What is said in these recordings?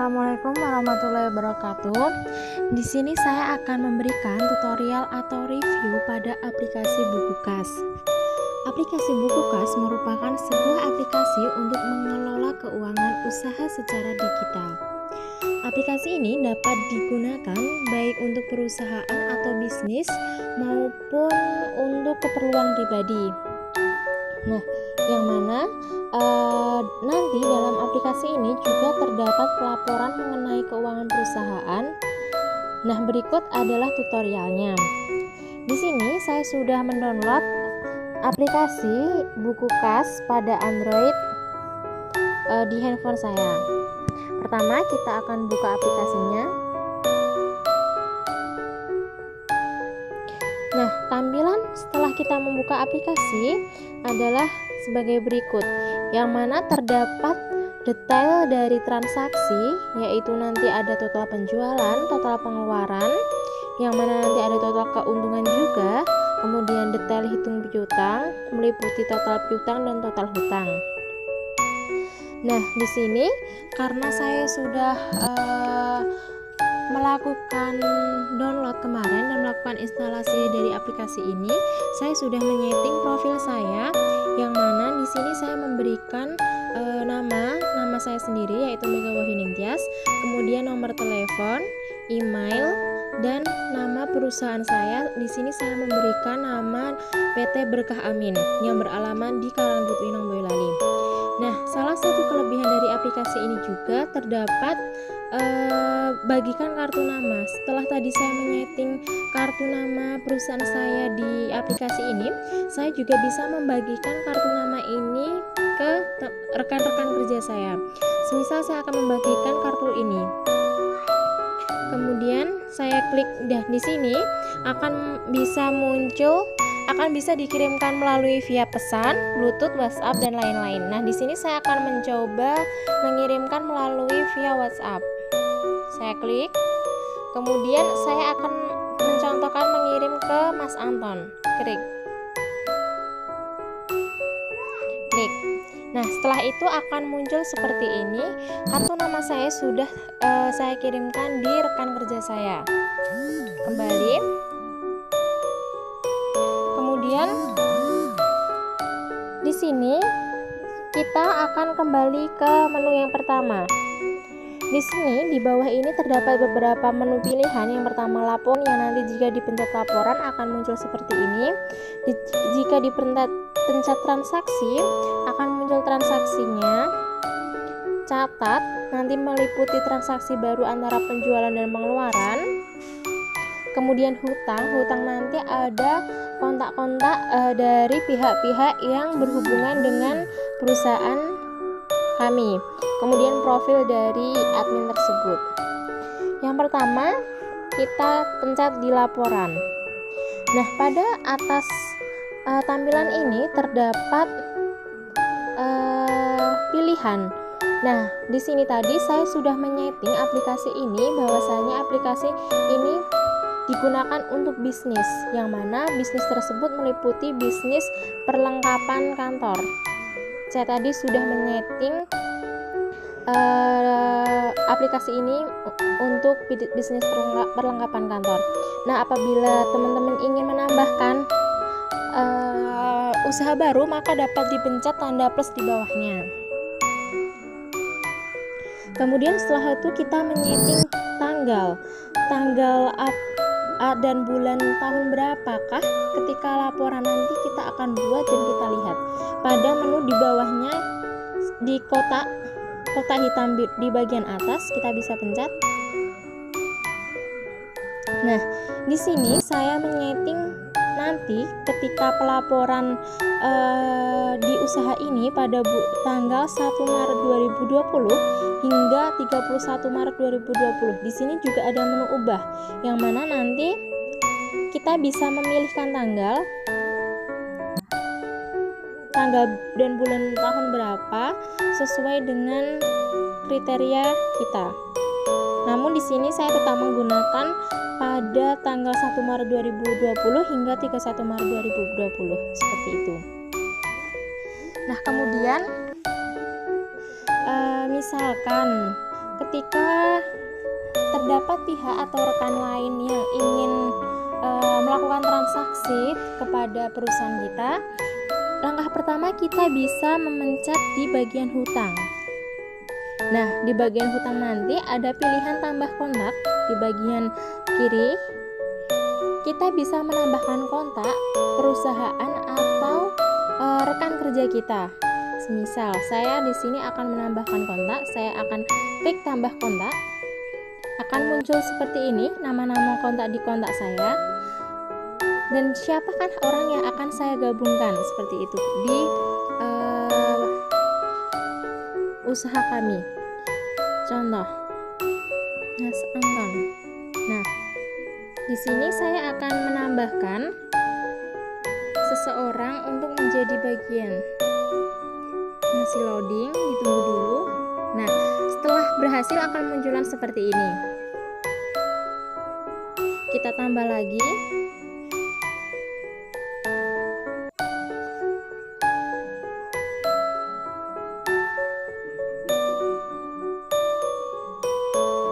Assalamualaikum warahmatullahi wabarakatuh. Di sini saya akan memberikan tutorial atau review pada aplikasi Bukukas. Aplikasi Bukukas merupakan sebuah aplikasi untuk mengelola keuangan usaha secara digital. Aplikasi ini dapat digunakan baik untuk perusahaan atau bisnis maupun untuk keperluan pribadi. Nah, yang mana nanti dalam aplikasi ini juga terdapat pelaporan mengenai keuangan perusahaan. Nah, berikut adalah tutorialnya. Di sini saya sudah mendownload aplikasi Bukukas pada Android di handphone saya. Pertama, kita akan buka aplikasinya. Nah, tampilan setelah kita membuka aplikasi adalah sebagai berikut, yang mana terdapat detail dari transaksi, yaitu nanti ada total penjualan, total pengeluaran, yang mana nanti ada total keuntungan juga, kemudian detail hitung piutang, meliputi total piutang dan total hutang. Nah, di sini karena saya sudah melakukan download kemarin dan melakukan instalasi dari aplikasi ini, saya sudah menyeting profil saya, yang mana di sini saya memberikan nama saya sendiri, yaitu Mega Wahyuningtyas, kemudian nomor telepon, email, dan nama perusahaan saya. Di sini saya memberikan nama PT Berkah Amin yang beralamat di Karangturi, Boyolali. Nah, salah satu kelebihan dari aplikasi ini juga terdapat bagikan kartu nama. Setelah tadi saya menyeting kartu nama perusahaan saya di aplikasi ini, saya juga bisa membagikan kartu nama ini ke rekan-rekan kerja saya. Semisal saya akan membagikan kartu ini, kemudian saya klik di sini akan bisa dikirimkan melalui via pesan, Bluetooth, WhatsApp, dan lain-lain. Nah, di sini saya akan mencoba mengirimkan melalui via WhatsApp. Saya klik, kemudian saya akan mencontohkan mengirim ke Mas Anton. Klik. Nah, setelah itu akan muncul seperti ini. Kartu nama saya sudah saya kirimkan di rekan kerja saya. Kembali. Kemudian di sini kita akan kembali ke menu yang pertama. Di sini di bawah ini terdapat beberapa menu pilihan. Yang pertama lapor, yang nanti jika dipencet laporan akan muncul seperti ini. Jika dipencet transaksi akan muncul transaksinya. Catat, nanti meliputi transaksi baru antara penjualan dan pengeluaran. Kemudian hutang nanti ada kontak-kontak dari pihak-pihak yang berhubungan dengan perusahaan kami. Kemudian profil dari admin tersebut. Yang pertama, kita pencet di laporan. Nah, pada atas tampilan ini terdapat pilihan. Nah, di sini tadi saya sudah menyeting aplikasi ini, bahwasanya aplikasi ini digunakan untuk bisnis, yang mana bisnis tersebut meliputi bisnis perlengkapan kantor. Saya tadi sudah menyeting aplikasi ini untuk bisnis perlengkapan kantor. Nah, apabila teman-teman ingin menambahkan usaha baru, maka dapat dipencet tanda plus di bawahnya. Kemudian setelah itu kita menyeting tanggal dan bulan tahun berapakah ketika laporan nanti kita akan buat dan kita lihat. Pada menu di bawahnya di kotak hitam di bagian atas kita bisa pencet. Nah, di sini saya menyeting nanti ketika pelaporan di usaha ini pada tanggal 1 Maret 2020 hingga 31 Maret 2020. Di sini juga ada menu ubah, yang mana nanti kita bisa memilihkan tanggal dan bulan tahun berapa sesuai dengan kriteria kita. Namun di sini saya tetap menggunakan pada tanggal 1 Maret 2020 hingga 31 Maret 2020 seperti itu. Nah, kemudian misalkan ketika terdapat pihak atau rekan lain yang ingin melakukan transaksi kepada perusahaan kita, langkah pertama kita bisa memencet di bagian hutang. Nah, di bagian hutang nanti ada pilihan tambah kontak di bagian kiri. Kita bisa menambahkan kontak perusahaan atau rekan kerja kita. Semisal saya di sini akan menambahkan kontak, saya akan klik tambah kontak. Akan muncul seperti ini nama-nama kontak di kontak saya. Dan siapakah orang yang akan saya gabungkan seperti itu di usaha kami. Contoh, Mas Anton. Nah, di sini saya akan menambahkan seseorang untuk menjadi bagian. Masih loading, ditunggu dulu. Nah, setelah berhasil akan munculan seperti ini. Kita tambah lagi.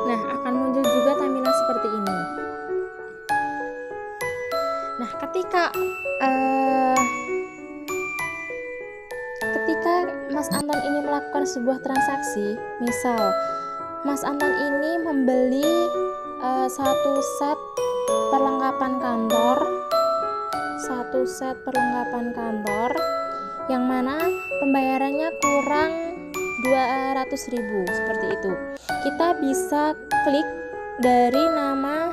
Nah, akan muncul juga tampilan seperti ini. Nah, ketika Mas Anton ini melakukan sebuah transaksi, misal Mas Anton ini membeli satu set perlengkapan kantor, yang mana pembayarannya kurang 200.000 seperti itu. Kita bisa klik dari nama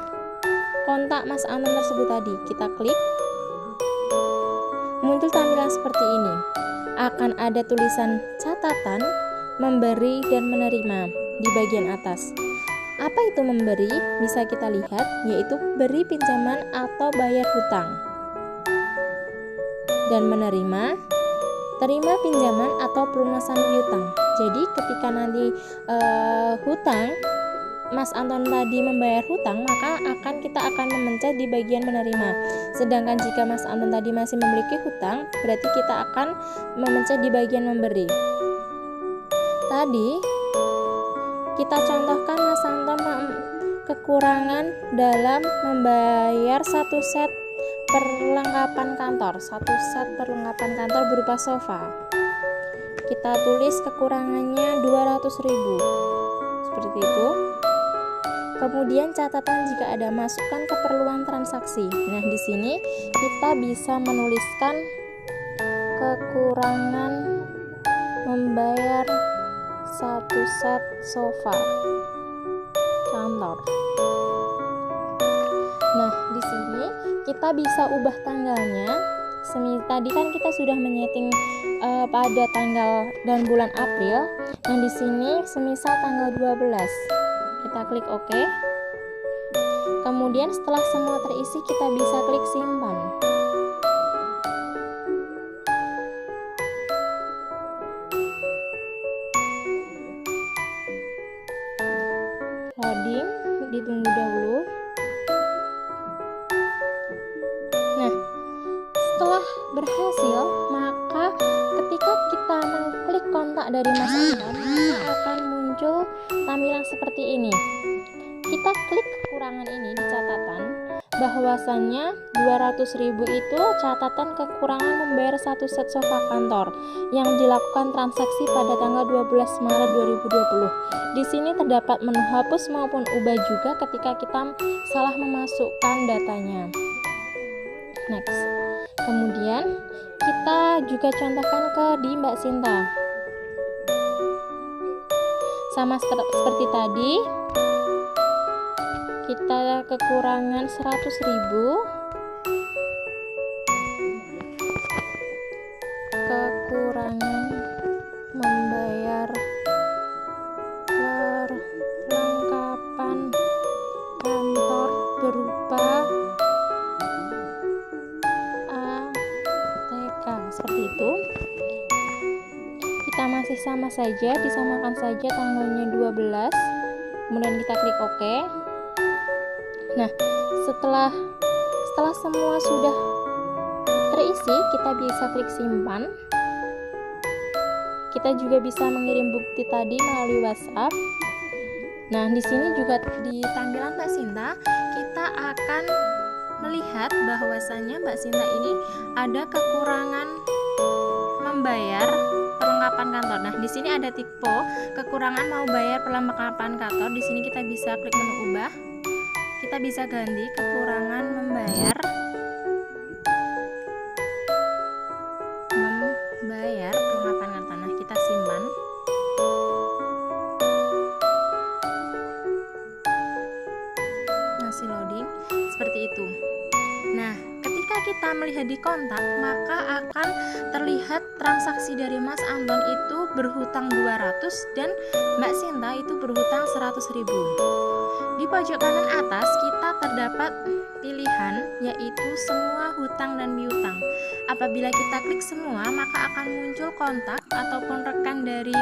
kontak Mas Anton tersebut tadi. Kita klik, muncul tampilan seperti ini. Akan ada tulisan catatan, memberi dan menerima di bagian atas. Apa itu memberi? Bisa kita lihat, yaitu beri pinjaman atau bayar hutang. Dan menerima, terima pinjaman atau pelunasan piutang. Jadi ketika nanti hutang, Mas Anton tadi membayar hutang, maka kita akan memencet di bagian menerima. Sedangkan jika Mas Anton tadi masih memiliki hutang, berarti kita akan memencet di bagian memberi. Tadi kita contohkan Mas Anton kekurangan dalam membayar satu set perlengkapan kantor berupa sofa. Kita tulis kekurangannya 200.000 seperti itu. Kemudian catatan jika ada, masukkan keperluan transaksi. Nah, di sini kita bisa menuliskan kekurangan membayar satu set sofa kantor. Nah, di sini kita bisa ubah tanggalnya. Tadi kan kita sudah menyeting pada tanggal dan bulan April. Nah, di sini semisal tanggal 12. Kita klik OK. Kemudian setelah semua terisi, kita bisa klik simpan. Loading, ditunggu dahulu. Nah, setelah berhasil, maka ketika kita mengklik kontak dari Mas Anton, maka akan muncul tampilan seperti ini. Kita klik kekurangan ini di catatan, bahwasannya 200.000 itu catatan kekurangan membayar satu set sofa kantor yang dilakukan transaksi pada tanggal 12 Maret 2020. Di sini terdapat menu hapus maupun ubah juga ketika kita salah memasukkan datanya. Next. Kemudian kita juga contohkan ke di Mbak Sinta. Sama seperti tadi, kita kekurangan 100.000, kekurangan membayar perlengkapan kantor berupa ATK, seperti itu. Kita masih sama saja, disamakan saja tanggalnya 12, kemudian kita klik OK. Nah, setelah semua sudah terisi, kita bisa klik simpan. Kita juga bisa mengirim bukti tadi melalui WhatsApp. Nah, di sini juga di tampilan Mbak Sinta kita akan melihat bahwasannya Mbak Sinta ini ada kekurangan membayar perlengkapan kantor. Nah, di sini ada tipe kekurangan mau bayar perlengkapan kantor. Di sini kita bisa klik menu ubah. Kita bisa ganti kekurangan membayar perlengkapan kantor. Nah, kita simpan. Masih loading seperti itu. Nah, ketika kita melihat di kontak, maka akan terlihat transaksi dari Mas Anton itu berhutang 200 dan Mbak Sinta itu berhutang 100.000. Di pojok kanan atas kita terdapat pilihan yaitu semua hutang dan piutang. Apabila kita klik semua, maka akan muncul kontak ataupun rekan dari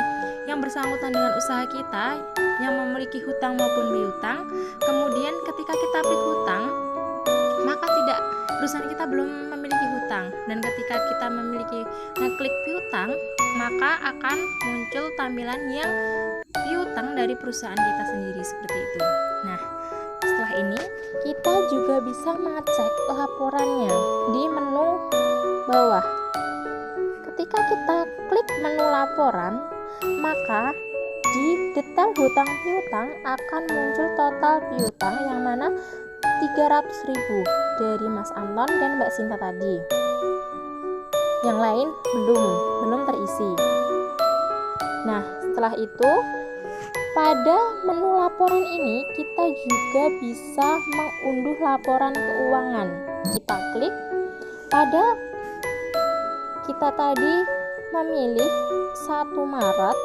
yang bersangkutan dengan usaha kita yang memiliki hutang maupun piutang. Kemudian ketika kita klik hutang, maka perusahaan kita belum memiliki hutang, dan ketika kita memiliki ngeklik piutang, maka akan muncul tampilan yang piutang dari perusahaan kita sendiri seperti itu. Nah, setelah ini kita juga bisa mengecek laporannya di menu bawah. Ketika kita klik menu laporan, maka di detail hutang piutang akan muncul total piutang yang mana 300.000 dari Mas Anton dan Mbak Sinta tadi. Yang lain belum terisi. Nah, setelah itu pada menu laporan ini kita juga bisa mengunduh laporan keuangan. Kita klik pada kita tadi memilih 1 Maret,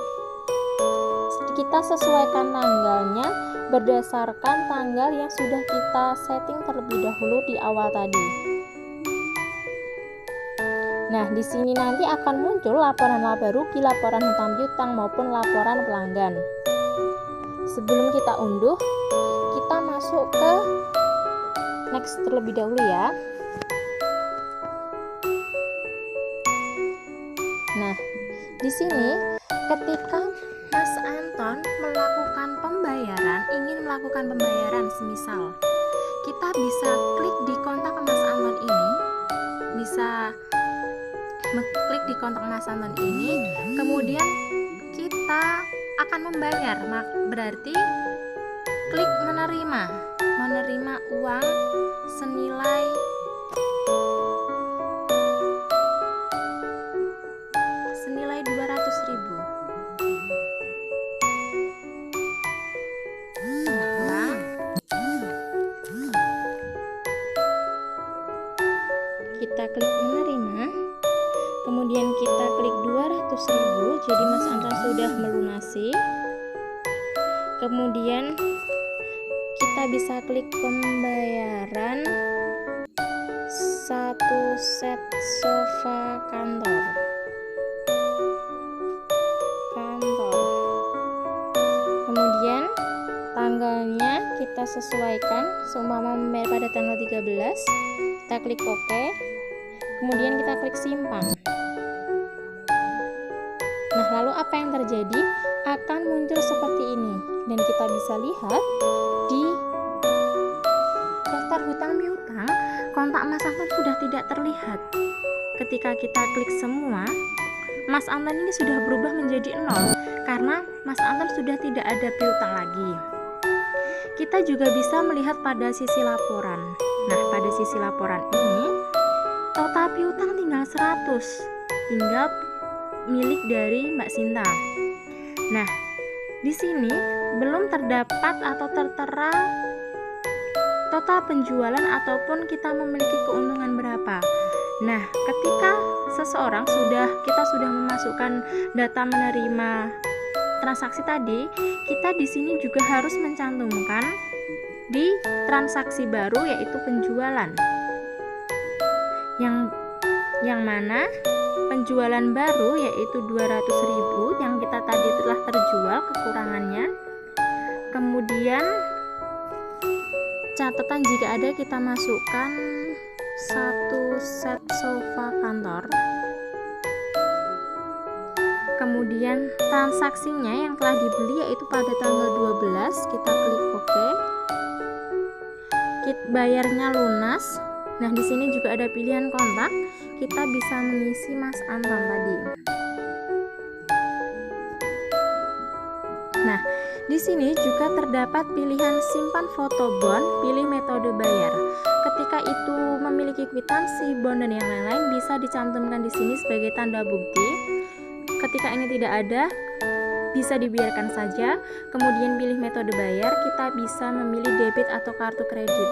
kita sesuaikan tanggalnya berdasarkan tanggal yang sudah kita setting terlebih dahulu di awal tadi. Nah, di sini nanti akan muncul laporan laba rugi, laporan hutang piutang maupun laporan pelanggan. Sebelum kita unduh, kita masuk ke next terlebih dahulu ya. Nah, di sini ketika Mas Anton ingin melakukan pembayaran, semisal kita bisa klik di kontak Mas Anton ini, klik di kontak Mas Anton ini, kemudian kita akan membayar, berarti klik menerima uang senilai 200.000. Kita klik menerima, kemudian kita klik 200.000, jadi Mas Anton sudah melunasi. Kemudian kita bisa klik pembayaran 1 set sofa kantor. Kemudian tanggalnya kita sesuaikan, seumpama membayar pada tanggal 13, kita klik OK. Kemudian kita klik simpan. Nah, lalu apa yang terjadi? Akan muncul seperti ini, dan kita bisa lihat di daftar hutang piutang kontak Mas Anton sudah tidak terlihat. Ketika kita klik semua, Mas Anton ini sudah berubah menjadi 0 karena Mas Anton sudah tidak ada piutang lagi. Kita juga bisa melihat pada sisi laporan. Nah, pada sisi laporan ini total piutang tinggal 100, tinggal milik dari Mbak Sinta. Nah, di sini belum terdapat atau tertera total penjualan ataupun kita memiliki keuntungan berapa. Nah, ketika kita sudah memasukkan data menerima transaksi tadi, kita di sini juga harus mencantumkan di transaksi baru yaitu penjualan. Yang mana penjualan baru yaitu 200.000 yang kita tadi telah terjual kekurangannya. Kemudian catatan jika ada kita masukkan 1 set sofa kantor. Kemudian transaksinya yang telah dibeli yaitu pada tanggal 12, kita klik OK. Bayarnya lunas. Nah, di sini juga ada pilihan kontak. Kita bisa mengisi Mas Anton tadi. Nah, di sini juga terdapat pilihan simpan foto bond, pilih metode bayar. Ketika itu memiliki kwitansi, bond dan yang lain-lain bisa dicantumkan di sini sebagai tanda bukti. Ketika ini tidak ada, bisa dibiarkan saja. Kemudian pilih metode bayar, kita bisa memilih debit atau kartu kredit.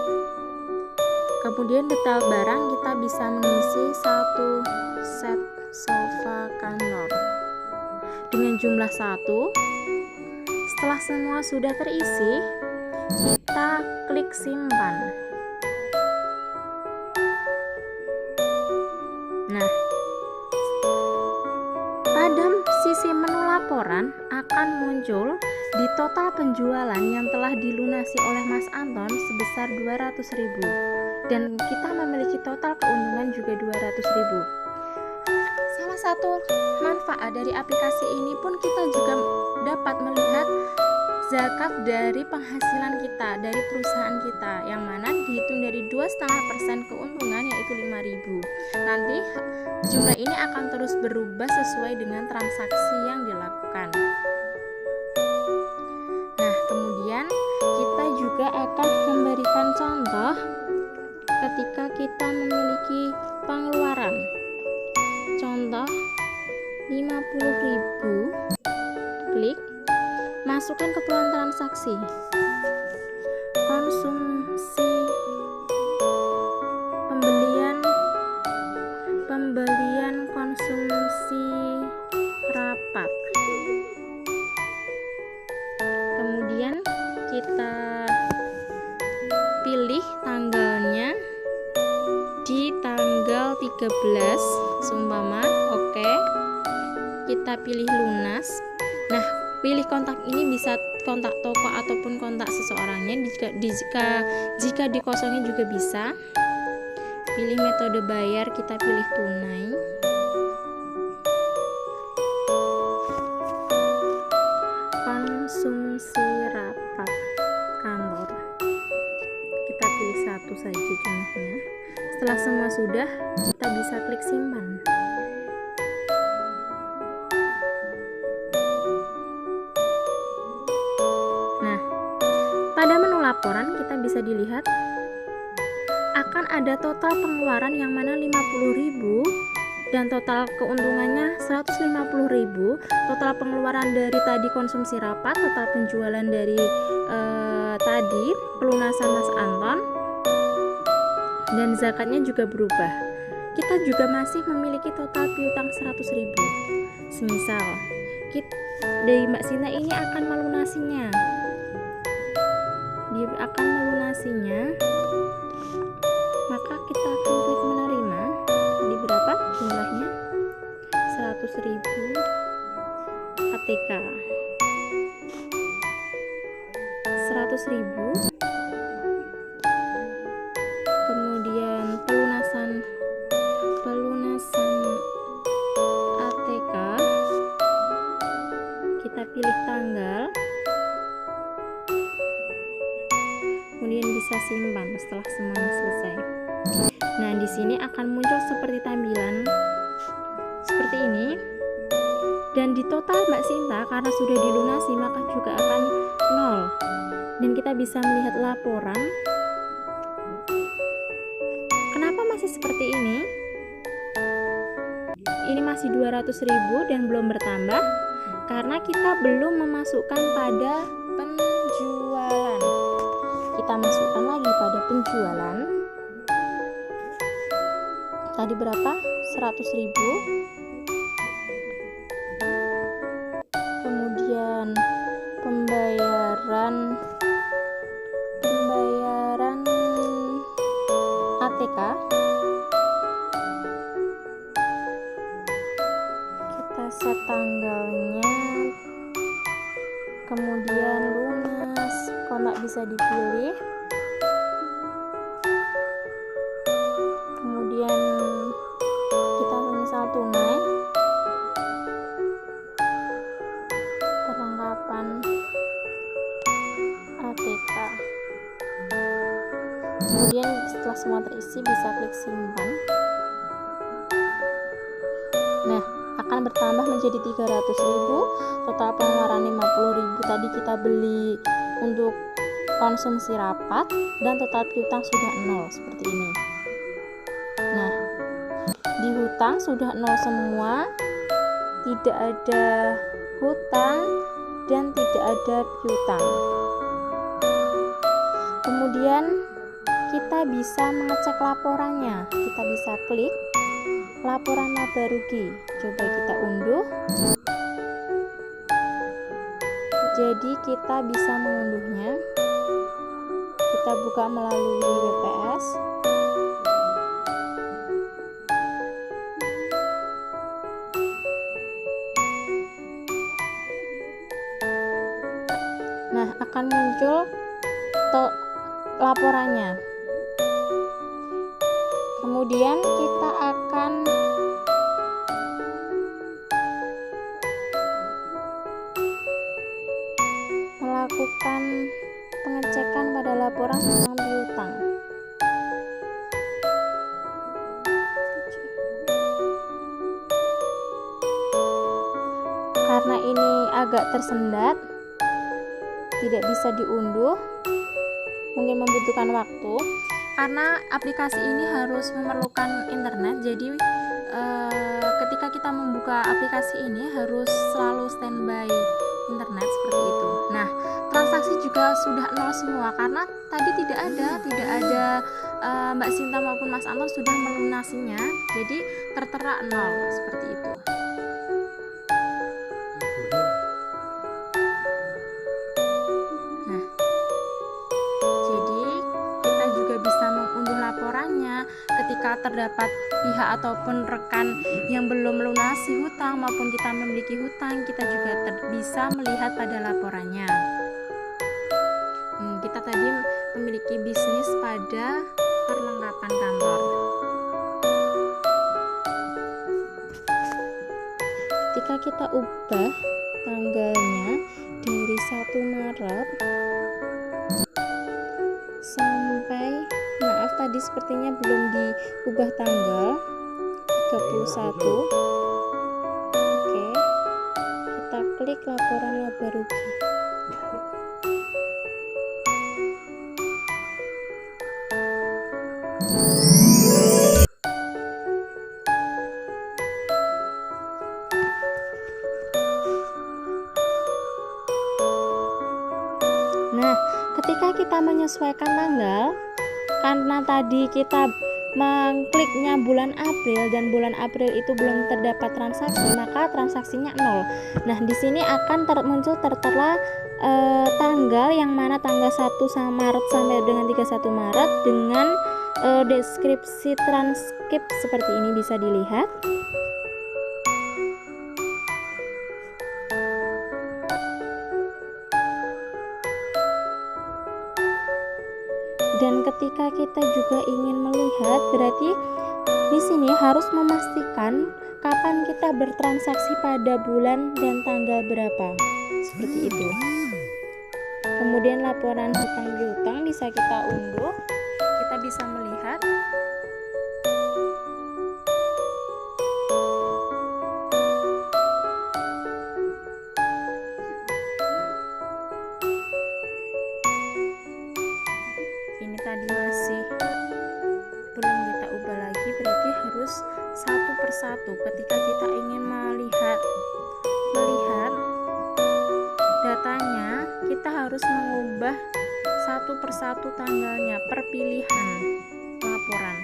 Kemudian detail barang, kita bisa mengisi 1 set sofa kantor dengan jumlah 1. Setelah semua sudah terisi, kita klik simpan. Nah, pada sisi menu laporan akan muncul di total penjualan yang telah dilunasi oleh Mas Anton sebesar 200.000 dan kita memiliki total keuntungan juga 200.000. Salah satu manfaat dari aplikasi ini pun kita juga dapat melihat zakat dari penghasilan kita dari perusahaan kita, yang mana dihitung dari 2,5% keuntungan yaitu 5.000. Nanti jumlah ini akan terus berubah sesuai dengan transaksi yang dilakukan. Nah, kemudian kita juga akan memberikan contoh ketika kita memiliki pengeluaran. Contoh 50.000, klik masukkan keperluan transaksi, konsumsi, pembelian konsumsi rapat. Kemudian kita pilih tanggalnya di tanggal 13 seumpama, oke. Kita pilih lunas. Nah, pilih kontak ini bisa kontak toko ataupun kontak seseorangnya. Jika dikosongin juga bisa. Pilih metode bayar, kita pilih tunai. Konsumsi rapat kantor. Kita pilih 1 saja jumlahnya. Setelah semua sudah, kita bisa klik simpan. Pada menu laporan kita bisa dilihat akan ada total pengeluaran yang mana 50.000 dan total keuntungannya 150.000. Total pengeluaran dari tadi konsumsi rapat, total penjualan dari tadi pelunasan Mas Anton, dan zakatnya juga berubah. Kita juga masih memiliki total piutang 100.000. Semisal dari Mbak Sinta ini akan melunasinya. Dia akan melunasinya, maka kita akan klik menerima. Tadi berapa jumlahnya? 100.000 ATK. 100.000. Kemudian pelunasan ATK. Kita pilih tanggal. Kemudian bisa simpan setelah semuanya selesai. Nah, di sini akan muncul seperti tampilan seperti ini. Dan di total Mbak Sinta karena sudah dilunasi maka juga akan 0. Dan kita bisa melihat laporan. Kenapa masih seperti ini? Ini masih 200.000 dan belum bertambah karena kita belum memasukkan pada penjualan. Kita masukkan lagi pada penjualan. Tadi berapa? 100.000. Kemudian pembayaran ATK. Kita set tanggalnya. Kemudian lunas, kontak bisa dipilih. Kemudian kita misal tunai. semua terisi, bisa klik simpan. Nah, akan bertambah menjadi 300.000, total pengeluaran 50.000 tadi kita beli untuk konsumsi rapat, dan total piutang sudah 0 seperti ini. Nah, di hutang sudah 0 semua, tidak ada hutang dan tidak ada piutang. Kemudian kita bisa mengecek laporannya. Kita bisa klik laporan laba rugi. Coba kita unduh. Jadi kita bisa mengunduhnya. Kita buka melalui WPS. Nah, akan muncul laporannya. Kemudian kita akan melakukan pengecekan pada laporan hutang piutang. Karena ini agak tersendat, tidak bisa diunduh, mungkin membutuhkan waktu karena aplikasi ini harus memerlukan internet. Jadi ketika kita membuka aplikasi ini harus selalu standby internet seperti itu. Nah, transaksi juga sudah 0 semua karena tadi tidak ada Mbak Sinta maupun Mas Anton sudah melunasinya, jadi tertera 0 seperti itu. Nah, jadi kita juga bisa mengunduh laporannya ketika terdapat pihak ataupun rekan yang belum melunasi hutang maupun kita memiliki hutang, kita juga bisa melihat pada laporannya. Kita tadi memiliki bisnis pada perlengkapan kantor. Ketika kita ubah tanggalnya dari 1 Maret sampai, maaf tadi sepertinya belum diubah tanggal 31. Oke, kita klik laporan laba rugi. Nah, ketika kita menyesuaikan tanggal, karena tadi kita mengkliknya bulan April dan bulan April itu belum terdapat transaksi, maka transaksinya 0. Nah, di sini akan muncul tertera tanggal yang mana tanggal 1 Maret sampai dengan 31 Maret dengan deskripsi transkrip seperti ini, bisa dilihat. Dan ketika kita juga ingin melihat, berarti di sini harus memastikan kapan kita bertransaksi pada bulan dan tanggal berapa, seperti itu. Kemudian laporan hutang piutang bisa kita unduh, kita bisa melihat. Ini tadi masih belum kita ubah lagi, berarti harus satu persatu. Ketika kita ingin melihat datanya, kita harus mengubah satu persatu tanggalnya per pilihan laporan.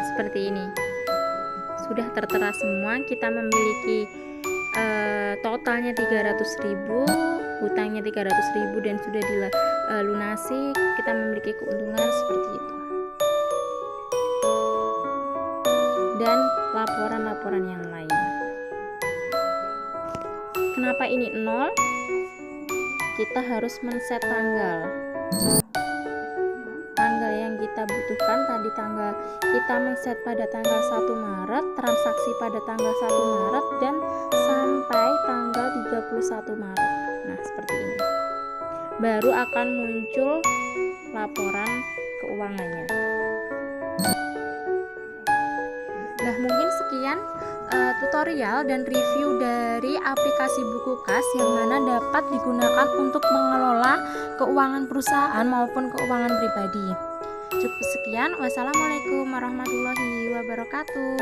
Seperti ini sudah tertera semua. Kita memiliki totalnya 300.000, hutangnya 300.000 dan sudah dilunasi. Kita memiliki keuntungan seperti itu. Dan laporan-laporan yang lain. Kenapa ini 0? Kita harus men-set tanggal yang kita kita butuhkan tadi kita men-set pada tanggal 1 Maret, transaksi pada tanggal 1 Maret dan sampai tanggal 31 Maret. Nah, seperti ini. Baru akan muncul laporan keuangannya. Nah, mungkin sekian tutorial dan review dari aplikasi Bukukas yang mana dapat digunakan untuk mengelola keuangan perusahaan maupun keuangan pribadi. Cukup sekian. Wassalamualaikum warahmatullahi wabarakatuh.